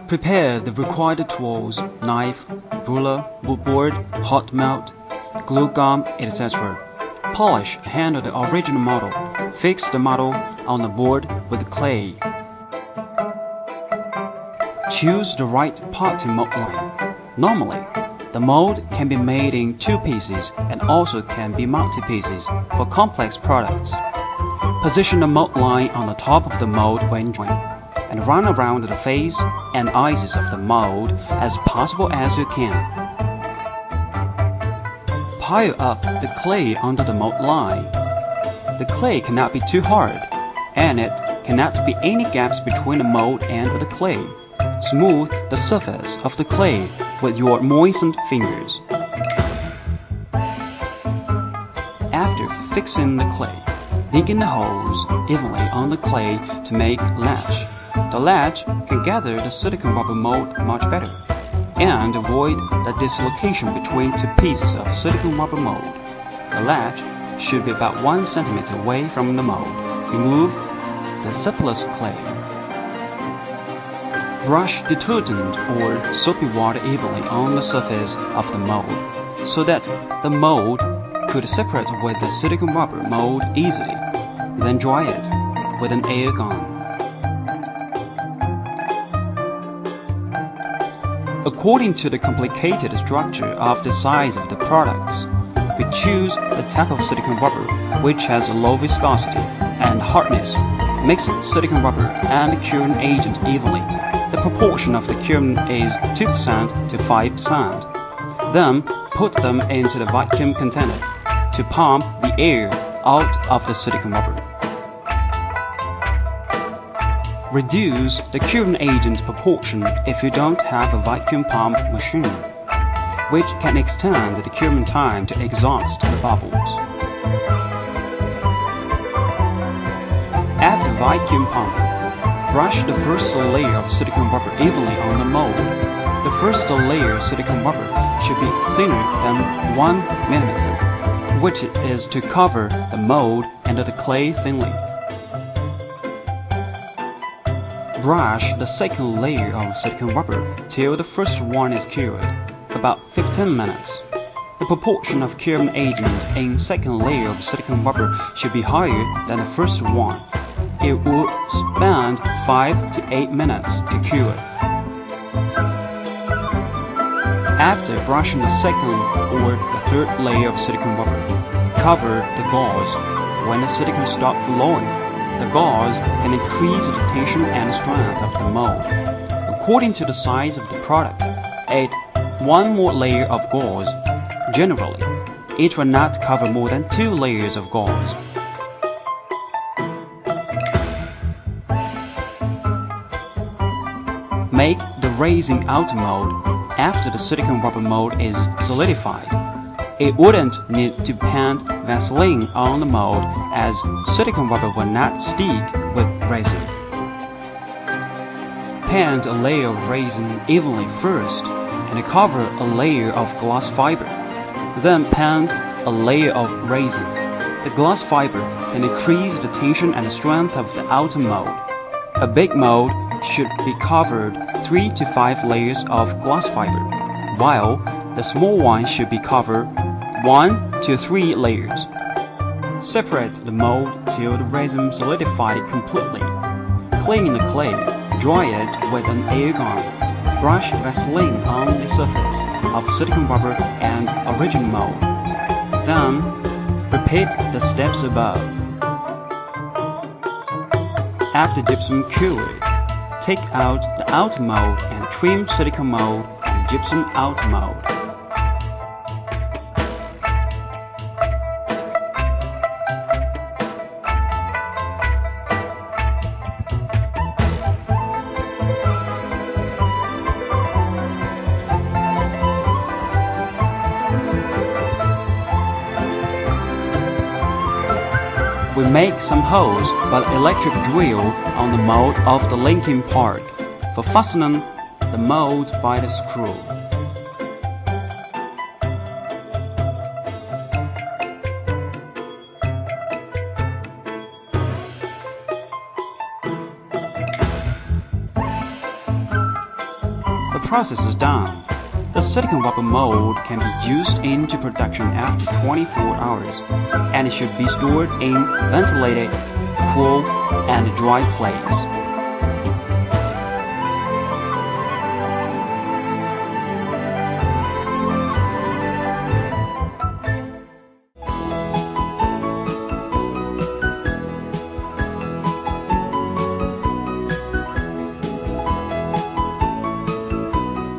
Prepare the required tools, knife, ruler, board, hot melt, glue gum, etc. Polish and handle the original model. Fix the model on the board with clay. Choose the right potting mold line. Normally, the mold can be made in 2 pieces and also can be multi-pieces for complex products. Position the mold line on the top of the mold when joining, and run around the face and edges of the mold as possible as you can. Pile up the clay under the mold line. The clay cannot be too hard, and it cannot be any gaps between the mold and the clay. Smooth the surface of the clay with your moistened fingers. After fixing the clay, dig in the holes evenly on the clay to make latch. The latch can gather the silicone rubber mold much better and avoid the dislocation between 2 pieces of silicone rubber mold. The latch should be about 1 cm away from the mold. Remove the surplus clay. Brush detergent or soapy water evenly on the surface of the mold so that the mold could separate with the silicone rubber mold easily. Then dry it with an air gun. According to the complicated structure of the size of the products, we choose the type of silicone rubber which has a low viscosity and hardness. Mix silicone rubber and curing agent evenly. The proportion of the curing is 2% to 5%. Then put them into the vacuum container to pump the air out of the silicone rubber. Reduce the curing agent proportion if you don't have a vacuum pump machine, which can extend the curing time to exhaust the bubbles. After vacuum pumping, brush the first layer of silicone rubber evenly on the mold. The first layer of silicone rubber should be thinner than 1 mm, which is to cover the mold and the clay thinly. Brush the second layer of silicone rubber till the first one is cured, about 15 minutes. The proportion of curing agent in second layer of silicone rubber should be higher than the first one. It would spend 5 to 8 minutes to cure. After brushing the second or the third layer of silicone rubber, cover the gauze. When the silicone stops flowing, the gauze can increase the tension and strength of the mold. According to the size of the product, add 1 more layer of gauze. Generally, it will not cover more than 2 layers of gauze. Make the raising out mold after the silicone rubber mold is solidified. It wouldn't need to paint Vaseline on the mold as silicone rubber will not stick with resin. Paint a layer of resin evenly first and cover a layer of glass fiber. Then paint a layer of resin. The glass fiber can increase the tension and strength of the outer mold. A big mold should be covered 3 to 5 layers of glass fiber, while the small one should be covered 1 to 3 layers. Separate the mold till the resin solidified completely. Clean the clay, dry it with an air gun. Brush Vaseline on the surface of silicone rubber and original mold. Then, repeat the steps above. After gypsum cured, take out the outer mold and trim silicone mold and gypsum out mold. We make some holes by the electric drill on the mold of the linking part for fastening the mold by the screw. process is done, the silicone rubber mold can be used into production after 24 hours, and it should be stored in ventilated, cool, and dry place.